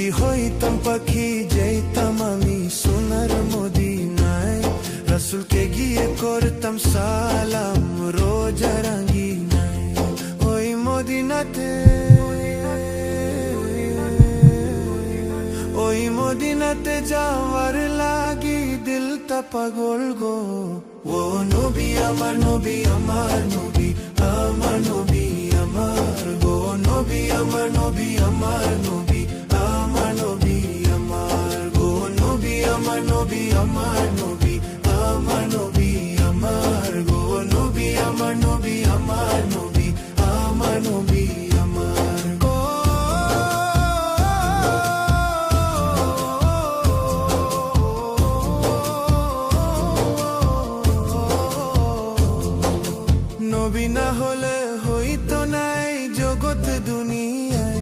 যদি হইতাম পাখি যেতাম আমি সোনার মদিনায়, রাসূলকে গিয়ে করতাম সালাম রোজা রাঙ্গিনায়। ওই মদিনাতে, ওই মদিনাতে যাওয়ার লাগি দিলটা পাগল গো। ও নবী আমার নবী আমার নবী, আমার নবী আমার গো, নবী আমার নবী আমার নবী।